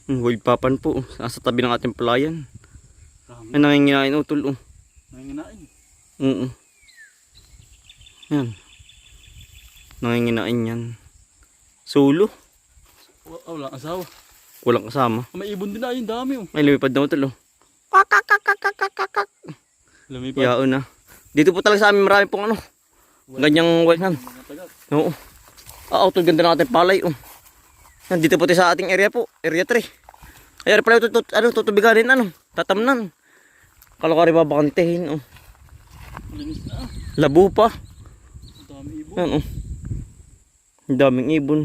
Wild papan po. Nasa tabi ng ating palayan. Ay, nanginginain utol. Nanginginain. Oo. Yan. Nanginginain yan. Solo. Wala asawa. Walang kasama. May ibon din na yun, dami oh. Ay, lumipad na utol. Kakakakakakakakak. Lumipad. Yaon na. Dito po talaga sa amin marami pong ano. Ganyang wild yan. Oo. Utol, ganda ng ating palay. Yan, dito po tayo sa ating area po. Area 3. Ay, pala tutubiganin, tatamnan. Kalakari babakantehin. Linis na. Labo pa. Ang dami ibon. Yan, ang daming ibon.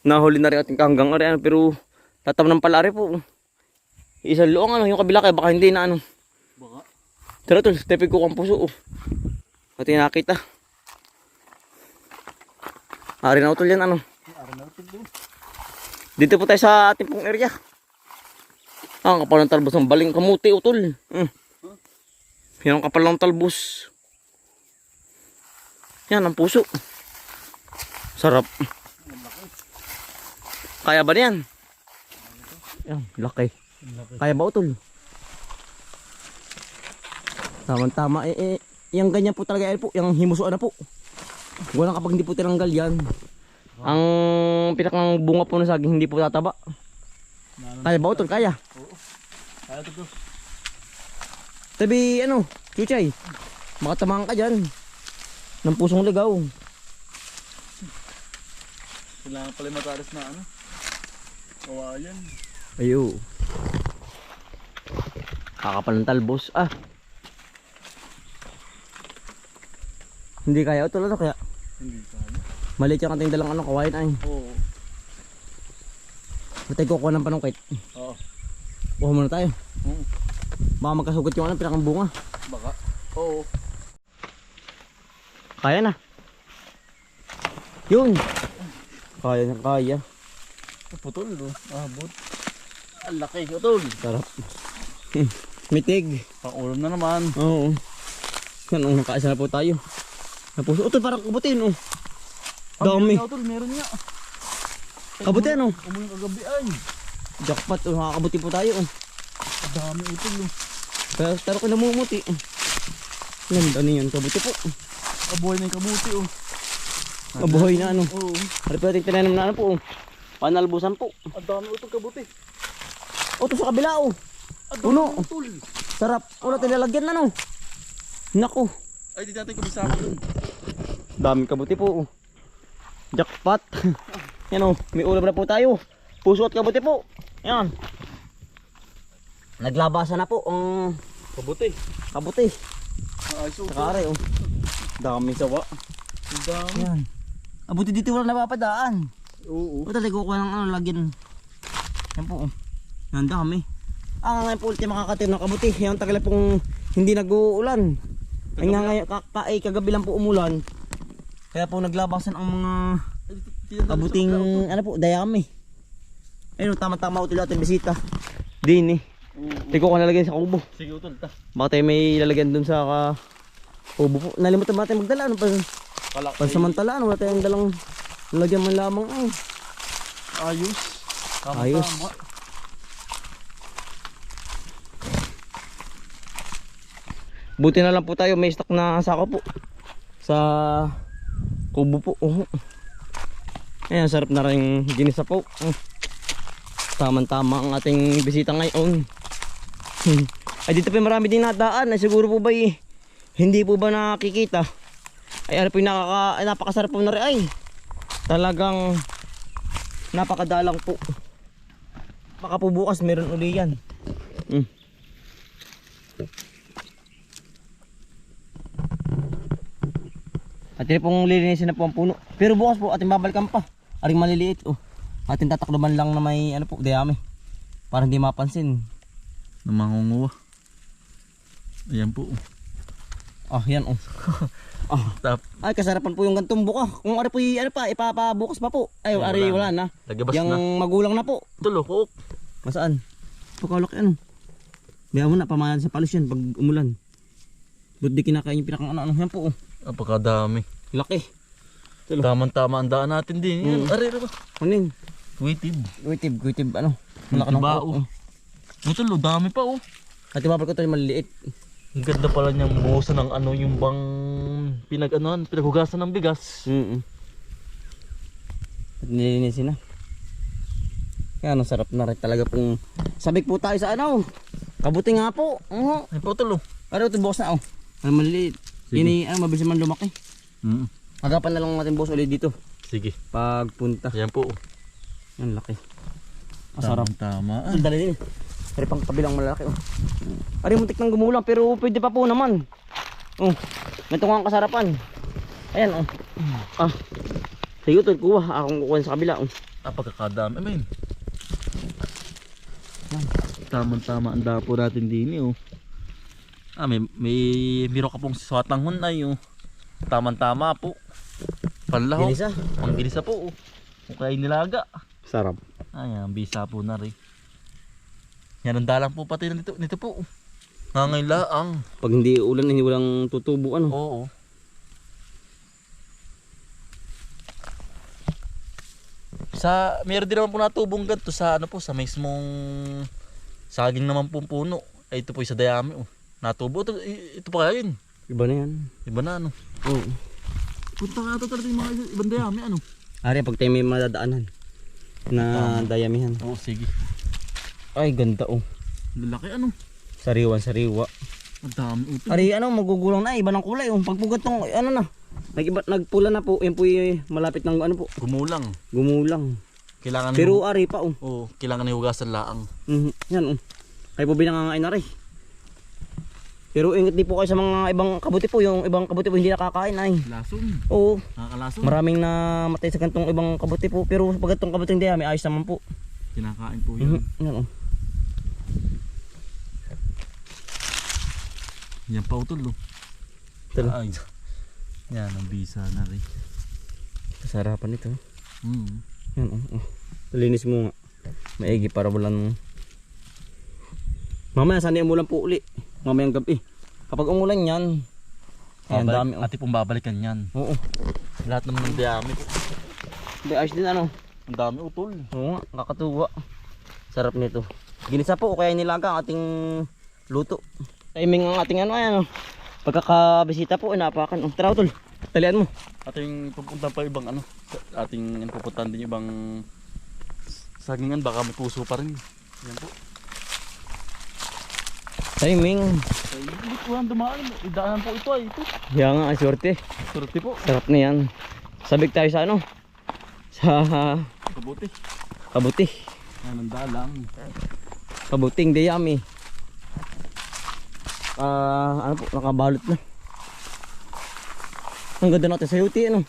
Nahuli na rin ating hanggang ari, pero tatamnan pala rin po. Isang luong, yung kabila kaya baka hindi na Baka. Tara tol, stepin ko kang puso. Ating nakita. Ari na utol yan, Ari na rin doon. Dito po tayo sa ating pong area. Ang kapal ng talbos ng baling kamuti utol. Yan ang kapal ng talbos. Yan ang puso. Sarap. Kaya ba niyan? Yan, laki. Kaya ba utol? Tama-tama. Yung ganyan po talaga po. Yung himusuan na po. Walang kapag hindi po tinanggal yan. Ang pinakang bunga po ng saging hindi po tataba. Kaya ba utol? Kaya? Oo. Kaya ito. Tabi Chuchay. Makatamaan ka dyan. Ng pusong ligaw. Kailangan pala matalas na kawayan. Ayo. Kakapal ng talbos. Hindi kaya utol kaya? Hindi kaya. Maliit yung ating dalang kawain ay. Oo. Matay kukuha ng panungkit. Oo. Buha muna tayo. Oo. Baka magkasugat yung pinakang bunga. Baka. Oo. Kaya na. Yun. Kaya na kaya. Putol abot. Ang laki putol. Sarap. Mitig. Pang-ulam na naman. Oo. Yan nakaisa na po tayo. Napuso. Utol parang kabutin Dami. Meron nga. Kabutin Umuling kagabi ay. Jackpot nakakabuti po tayo Ang dami utol Pero ko namumuti. Ganda niyan kabuti po. Abuhay na yung kamuti Mabuhay na Oo. Hari pa natin tinanim na po Panalbusan po. Ang dami utol kabuti. Ito sa kabila Ang dami Puno. utol. Sarap. Wala tilalagyan na Naku. Ay di natin kabisama dun. Daming kabuti po Jackpot. Yan may ulam na po tayo. Puso at kabuti po. Yan. Naglabasan na po ang Kabuti. kabuti. Ay so. Saka are daming sawa. Ang dami. Yan. Abuti dito wala napapadaan. Oo. O talaga ko ng lagyan. Yan po. Yan dami. Ngayon po ulit makakatin ng kabuti. Yan tagal pong hindi nag-uulan. Ay nga ngayon kagabi lang po umulan. Kaya po naglabasan ang mga kabuting dayami. Ayun tama-tama ulit ating bisita. Dini. Tiko ko nalagyan sa kubo. Sige utol ta. Baka tayo may lalagyan dun sa kubo po. Nalimutan ba tayo magdala? Pansamantala wala tayong dalang lalagyan man lamang Ayos. Ayos. Buti na lang po tayo may stock na sako po sa kubo po. Ayan, sarap na rin ginisa po. Tama-tama ang ating bisita ngayon. Ay dito pa marami din nadaan. Ay siguro po ba hindi po ba nakikita? Ay ano po yung napakasarap po na rin ay. Talagang napakadalang po. Baka po bukas meron uli yan. At yun pong lilinisin na po ang puno. Pero bukas po ating babalikan pa. Aring maliliit Ating tatakloban lang na may dayami. Para hindi mapansin. Namangunguha. Ayan po. Yan Tap. Ay kasarapan po yung gantong buka. Kung po ipapabukas pa po. Ay ari wala na. Tagabas Yang na. magulang na po. Tulok. Masaan? Pakalak Biya mo na pamayan sa palos yan pag umulan. Ba't di kinakain yung pinakang yan po Apakadami. Laki. Tamang-tama ang daan natin din. Yan. Ari ba? Ano yun? Kuitib. ano. Malaki ng Bao. kuko. Ito lo, dami pa oh. At ibabal ko ito yung maliliit. Ang ganda pala niyang musa ng ano yung bang pinaghugasan ng bigas. At nilinisin na. Kaya ano, sarap na rin talaga pong sabik po tayo sa ano. Kabuti nga po. Ay po tulo. Ano ito bukas na oh. Ano maliliit. Ini ano mabilis man lumaki. Agapan na lang natin boss ulit dito. Sige. Pagpunta. Yan po. Yan laki. Masarap. Tama. Ang dali din. Pero pang kabilang malaki oh. Ari muntik nang gumulang pero pwede pa po naman. Oh. Ito nga ang kasarapan. Ayan oh. Sige tol, kuha. Akong kukuha sa kabila oh. Pagkakadami. I mean. Tama ang dapo natin din oh. May ka pong swatang hunay oh. Tama po. Panlaho. Ginisa. Ang ginisa po oh. Kung kaya nilaga. Sarap. Ayan, bisa po na rin. Yan ang dalang po pati nito po. Ngangailaang. Pag hindi ulan, hindi walang tutubo ano. Oo. Meron din naman po natubong ganito sa ano po, sa mismong saging naman po puno. Ay ito po sa dayami oh. Natubo ito pa kaya yun. Iba na yan. Iba na ano. Oo. Punta ka ito talaga yung mga ibang dayami ano. Ari pag tayo may madadaanan na dayamihan. Oo, sige. Ay ganda oh. Lalaki ano. Sariwa. Ang dami ito. Ari ano magugulang na iba ng kulay oh. Pagpugat tong ano na. Nagpula na po. Yan po yung malapit ng ano po. Gumulang. Kailangan Pero ari pa oh. Oo, kailangan ni hugasan laang. Yan oh. Kayo po binangangain na rin. Pero ingat di po kayo sa mga ibang kabuti po. Yung ibang kabuti po hindi nakakain ay. Lason. Oo. Nakakalason. Maraming namatay sa gantong ibang kabuti po. Pero pag gantong kabuti hindi may ayos naman po. Kinakain po yun. Yan oh. Yan pa utol oh. Talo. Ay. Yan ang bisa na rin. Kasarapan ito. Yan oh. Linis mo nga. Maigi para walang. Mamaya sana umulan po uli. Mamayang gabi. Kapag umulan yan. Ayan dami oh. Ati pong babalikan yan. Oo. Lahat naman ng dami. Hindi ayos din ano. Ang dami utol. Oo nga. Kakatuwa. Sarap nito. Ginisa po o kaya nilaga ang ating luto. Timing ang ating ano ayan oh. Pagkakabisita po inapakan. Oh, tara utol. Talian mo. Ating pupuntahan pa ibang ano. Ating pupuntahan din ibang sagingan. Baka may puso pa rin. Yan po. Timing. Hindi po yan dumaan. Idaanan po ito ay ito. Yan nga, swerte. Swerte po. Sarap na yan. Sabik tayo sa ano? Sa Kabuti. Yan ang dalang. Kabuting dayami. Ano po, nakabalot na. Ang ganda natin sayuti ano.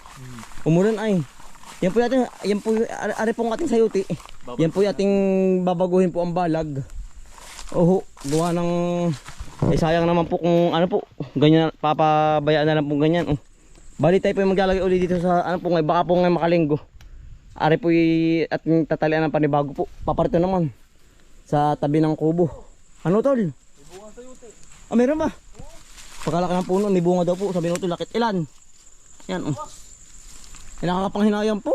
Umulan ay. Yan po ari pong ating sayuti. Yan po yung ating babaguhin po ang balag. Oho, gawa ng sayang naman po kung ano po, ganyan papabayaan na lang po ganyan. Bali tayo po yung maglalagay ulit dito sa ano po, baka po ngayon makalinggo. Ari po at tatalian ng panibago po. Paparito naman sa tabi ng kubo. Ano tol? May bunga sayuti. Meron ba? Pagkalaki ng puno, may bunga daw po. Sabi nung tol, lakit ilan? Yan oh. Nakakapanghinayang po.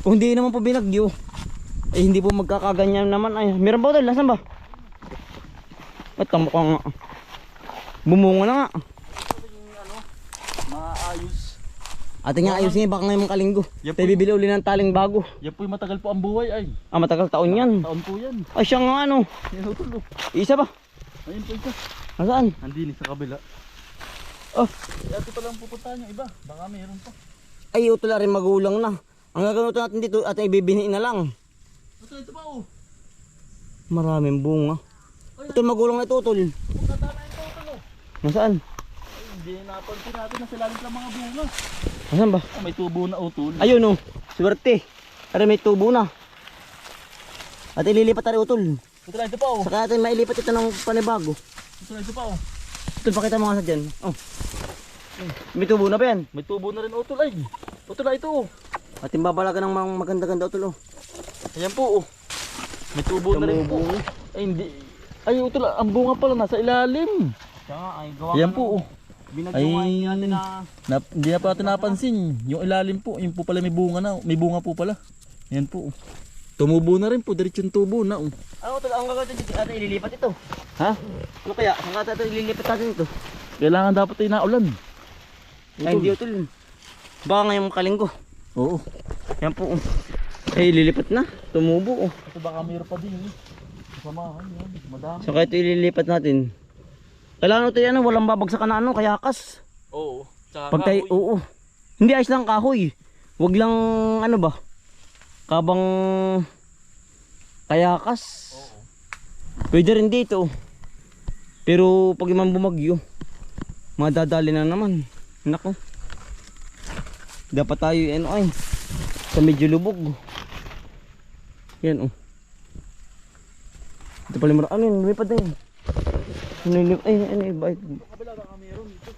Kung hindi naman po binagyo, hindi po magkakaganyan naman. Ay, meron ba tol? Nasaan ba? At mukhang bumunga na nga. Maayos. Ating nga ayusin baka ngayong kalinggo. Yan po Tayo bibili uli ng taling bago. Yan po yung matagal po ang buhay ay. Matagal taon yan. Taon po yan. Ay siya nga ano. Yan utol oh. Isa ba? Ayun po ito. Nasaan? Andini sa kabila. Oh. Ito pala ang pupuntahan yung iba. Baka mayroon pa. Ay utol rin magulang na. Ang gagawin natin dito at ibibiniin na lang. Ito pa oh. Maraming bunga. Ito magulang na ito utol. Pupunta na ito utol oh. Nasaan? Ay, hindi napansin natin na sila lang mga bunga. Nasaan ba? May tubo na utol. Ayun oh. Swerte. Pero may tubo na. At ililipat tayo utol. Ito na ito pa oh. Saka natin mailipat ito ng panibago. Ito na ito pa oh. Ito pakita mo nga sa dyan. Oh. May tubo na ba yan? May tubo na rin utol ay. Utol na ito oh. At imbabalagan ng mga maganda-ganda utol oh. Ayan po oh. May tubo na rin po. Ay hindi. Ay utol, ang bunga pala nasa ilalim. Ay, gawa Ayan po oh. Binagyawain natin na Hindi na pa natin napansin. Yung ilalim po, yung po pala may bunga na. May bunga po pala. Yan po. Tumubo na rin po, diretsong tubo na. Ano utol, ang gagawin dito ata ililipat ito. Ha? Ano kaya? Saan ata ito ililipat natin ito? Kailangan dapat ay naulan. Ay hindi utol. Baka ngayong kalinggo. Oo. Yan po. Ay ililipat na. Tumubo. Ito baka mayroon pa din. Samahan yan. Madami. So kaya ito ililipat natin. Kailangan ito yan, walang babagsakan na ano, kayakas. Oo. Tsaka Pag tayo, oo. Hindi ayos lang kahoy. Wag lang ano ba? Kabang kayakas. Oo. Pwede rin dito. Pero pag naman bumagyo, madadali na naman. Nako. Dapat tayo ano ay sa medyo lubog. Yan oh. Ito pala ano yun, lumipad na yun. Ay, bait. Kabila baka mayroon dito.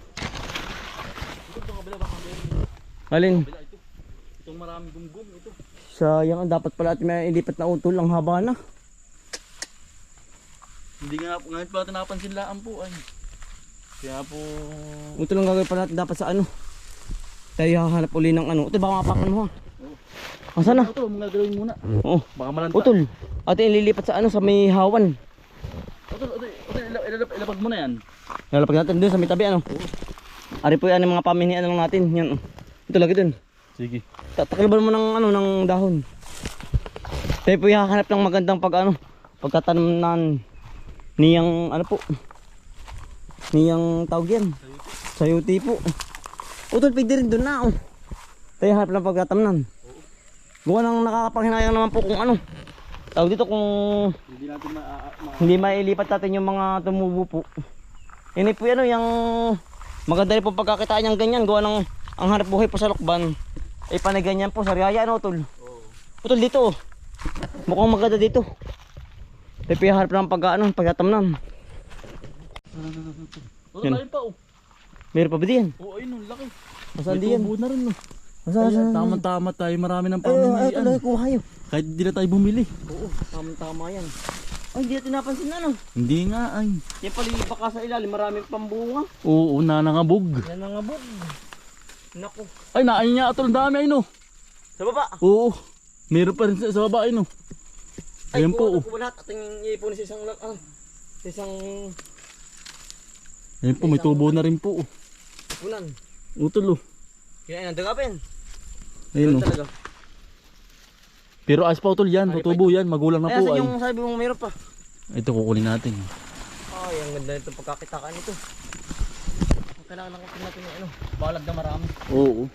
Dito kabila baka mayroon. Alin? Kabila ito. Itong maraming gumgum ito. Sayang, dapat pala natin may ilipat na utol, ang haba na. Hindi nga po, ngayon pa natin napansin laan po ay. Kaya po... Utol ang gagawin pala natin dapat sa ano. Tayo hahanap uli ng ano. Utol, baka mapakan mo ha. Asan na? Ito, mga gawin muna. Oo. Baka malanta. Utol, atin ililipat sa ano, sa may hawan. Ilapag mo na yan. Lalapag natin dun sa may tabi ano. Ari po yan ang mga paminian lang natin. Yan oh. Ito lagi dun. Sige. Takilban mo ng ano, ng dahon. Tayo po hahanap ng magandang pagtatanan niyang ano po. Niyang tawag yan. Sayuti po. Utol, pwede rin dun na oh. Tayo hanap ng pagtatamnan. Gawa nang nakakapanghinayang naman po kung ano. Tawag dito kung Hindi natin hindi mailipat natin yung mga tumubo po. Yan po yan o, yung maganda rin po pagkakitaan niyang ganyan. Gawa ng ang hanap buhay po sa Lokban. Ay panay ganyan po sa Riyaya ano tol. Utol dito oh. Mukhang maganda dito. Tayo po hanap ng pagtatamnan. Wala tayo pa oh. Meron pa ba diyan? Oo, ayun oh, laki. Masaan May diyan? tubo na rin oh. Masaan? Tama-tama tayo, marami ng Ay, pamilihan. tuloy kuha kayo. Kahit hindi na tayo bumili. Oo, tama yan. Ay, hindi natin napansin na no. Hindi nga ay. Yan pala yung baka sa ilalim, maraming pambunga. Oo, nanangabog. Yan ang abog. Naku. Ay, naayon niya ito. Ang dami ay no. Sa baba. Oo. Meron pa rin sa baba ay no. Ayan po. Ay, lahat. Ating iipon sa isang sa isang Ayan po, may tubo na rin po. punan. Utol oh. Yan ay nandagapin. Ayun oh. Talaga. Pero ayos pa utol yan, Ay, tutubo yan, magulang na Ay, po asan ay. yung sabi mong mayroon pa? Ito kukunin natin. Ay, ang ganda nito pagkakitaan nito. Kailangan lang natin natin yung ano, balag na marami. Oo.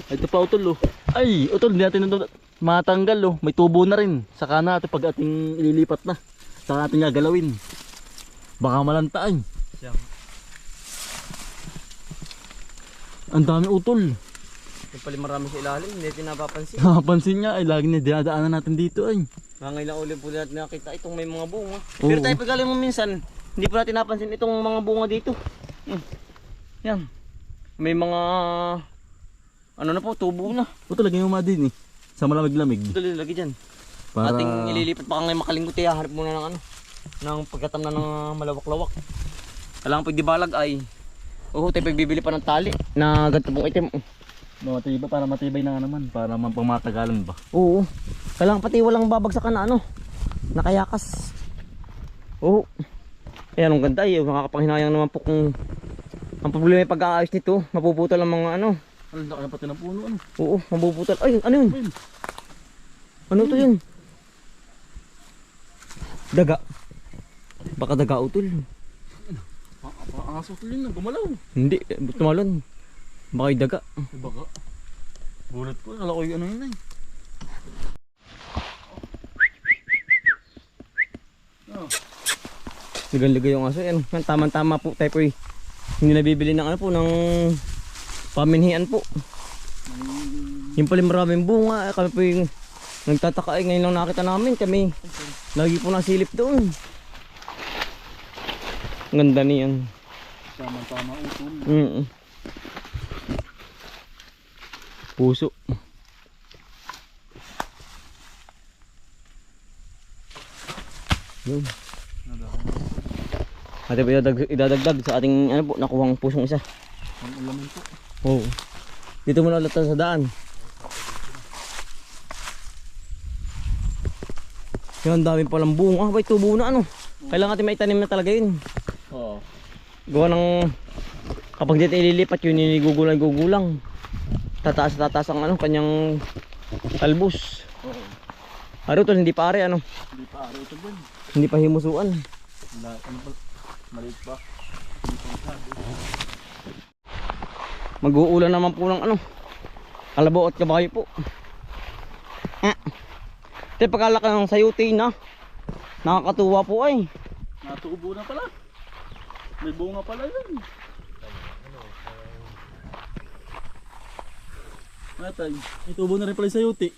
Ito pa utol oh. Ay, utol, hindi natin ito matanggal oh. May tubo na rin. Saka natin pag ating ililipat na. Saka natin gagalawin. Baka malantaan. Ang dami utol. Yung pala marami sa ilalim, hindi natin napapansin. Napansin niya ay lagi na dinadaanan natin dito ay. Ngangailang ulit po natin nakita itong may mga bunga. Oo. Pero tayo pagaling mo minsan, hindi po natin napansin itong mga bunga dito. Yan. May mga ano na po, tubo na. Utol, lagyan mo din eh. Sa malamig-lamig. Ito lagi dyan. Para... Ating ililipat pa ngayon makalinggot eh. Hanap muna ng ano, ng pagkatam na ng malawak-lawak. Kailangan pag di balag ay tayo pagbibili pa ng tali na ganito pong itim. matibay, para matibay na nga naman. Para pangmatagalan ba. Oo. Kailangan pati walang babagsakan na ano, nakayakas. Oo. Ayan, ang ganda eh. Makakapanghinayang naman po kung ang problema ay pag-aayos nito. Mapuputol ang mga ano. Ano, laki na pati ng puno ano. Oo, mapuputol. Ay, ano yun? Ayun. Ano to yun? Daga. Baka daga utol. Ang aso utol yun, gumalaw. Hindi, tumalon. Baka yung daga. Baka. Gulat ko, kala ko yung ano yun ay. Ligan-ligay yung aso. Yan, tama-tama po tayo po eh. Hindi nabibili ng ano po, ng paminhian po. Yung pala maraming bunga. Kami po yung nagtataka eh. Ngayon lang nakita namin. Kami lagi po nasilip doon. Ang ganda niyan. Tama-tama utol. Puso. Yun. Ate po idadagdag sa ating ano po, nakuhang pusong isa. Ang ulaman po. Oo. Dito muna ulit sa daan. Yan, dami palang bunga. Bay, tubo na ano. Kailangan natin may tanim na talaga yun. Oo. Gawa ng kapag dito ililipat yun, gugulang. Tataas ang ano, kanyang talbos. Oo. Aro to, hindi pa ari ano. Hindi pa araw ito din. Hindi pa himusuan. Ano pa? Maliit pa. Mag-uulan naman po ng ano, kalabaw at kabayo po. Ito pagkalaki ng sayuti na. Nakakatuwa po ay. Natubo na pala. May bunga pala yun. Natay, itubo na rin pala sa yuti.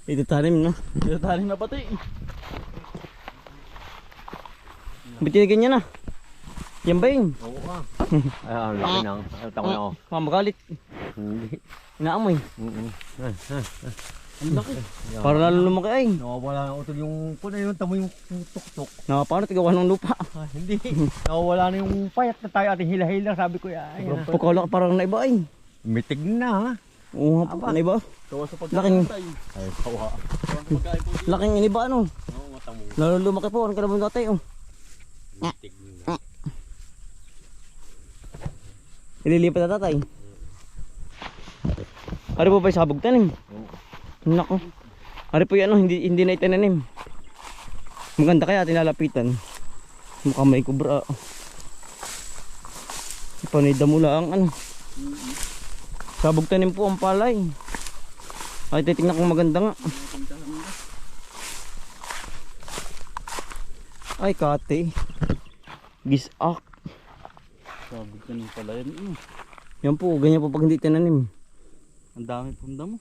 Ito tanim na. Ito taling na pati. Bitinigyan niya na. Yan ba yun? Oo ka. Ay, ang laki ng tango na ako. Magalit. Hindi. Inaamoy. Ang laki. Para lalo lumaki ay. Nawawala na utol yung kuna yung tamo yung tuktok. Paano tigawan ng lupa? Hindi. Nawawala na yung payat na tayo ating hila-hila. Sabi ko ya. Pagkalaki parang naiba ay. Mitig na ha. Oo nga po, naiba. Kawa sa Laking- pagkain. Ay, kawa. Kawa sa pagkain po dito. Laking iniba ano. Oo, matamo. Lalo lumaki po. Ang kalabang dati oh. Mitig na. Ililipat na tatay. Ari po ba yung sabog tanim? Nako. Ari po yan, hindi na itinanim. Maganda kaya tinalapitan. Mukhang may kubra. Panida mula ang ano. Sabog tanim po ang palay. Ay titignan kung maganda nga. Ay kate. Gisak. Sabog ka ng pala yan. Yan po, ganyan po pag hindi tinanim. Ang dami pong damo.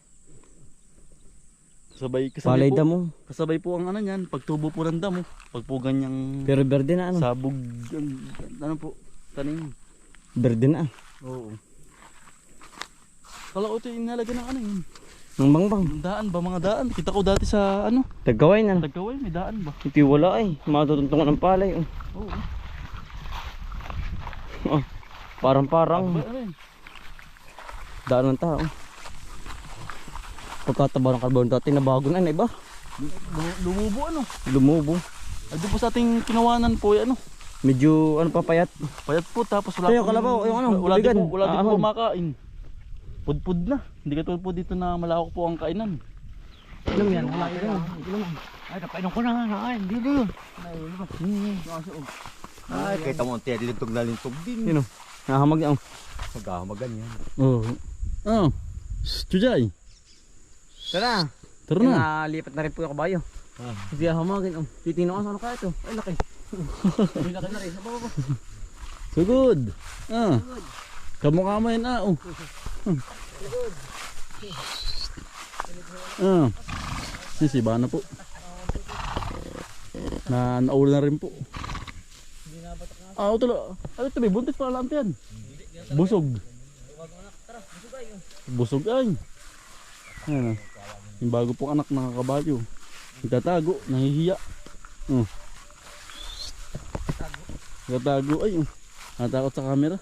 Kasabay Palay po. damo. Kasabay po ang ano niyan. Pagtubo po ng damo. Pag po ganyang Pero berde na ano. sabog. Ano po? Tanim. Berde na. Oo. Kala ko ito yung inalagay ng ano yun. Nang bangbang. Daan ba? Mga daan. Kita ko dati sa ano. Tagaway na. Tagkaway. May daan ba? Hindi wala ay. Matutuntungan ng palay. Oh. Oo. Oh. Parang Ba, ano yun? daan ng tao. Pagkataba ng karbon dati na bago na iba. Lumubo ano. Lumubo. Ay doon po sa ating kinawanan po ano. Medyo ano papayat. Payat po tapos wala Ito yung kalabaw, yung ano, wala din bigan. po, wala din po Ahon. kumakain. Pudpud na. Hindi katulad po dito na malawak po ang kainan. Inom yan. Wala ka yan. Ay, napainom ko na nga. Ay, hindi doon. Ay, kita mo, tiyan lintog na lintog din. Sino? Nahamag yan. Magkahamagan yan. Oo. Oh. Chujay. Tara. Tara na. Nalipat na rin po yung kabayo. Hindi hamagin. Oh. Titino ka, ano kaya ito? Ay laki. Ay laki na rin. Sa baba. So good. Ah. Kamukha mo yan oh. Ah. Sisiba na po. Naula na rin po. Ito lang. Ano ito, may buntis pala lang yan. Busog. Busog ay. Ayan ah. Yung bago pong anak ng kabayo. Nagtatago, nahihiya. Nagtatago ay. Natakot sa camera.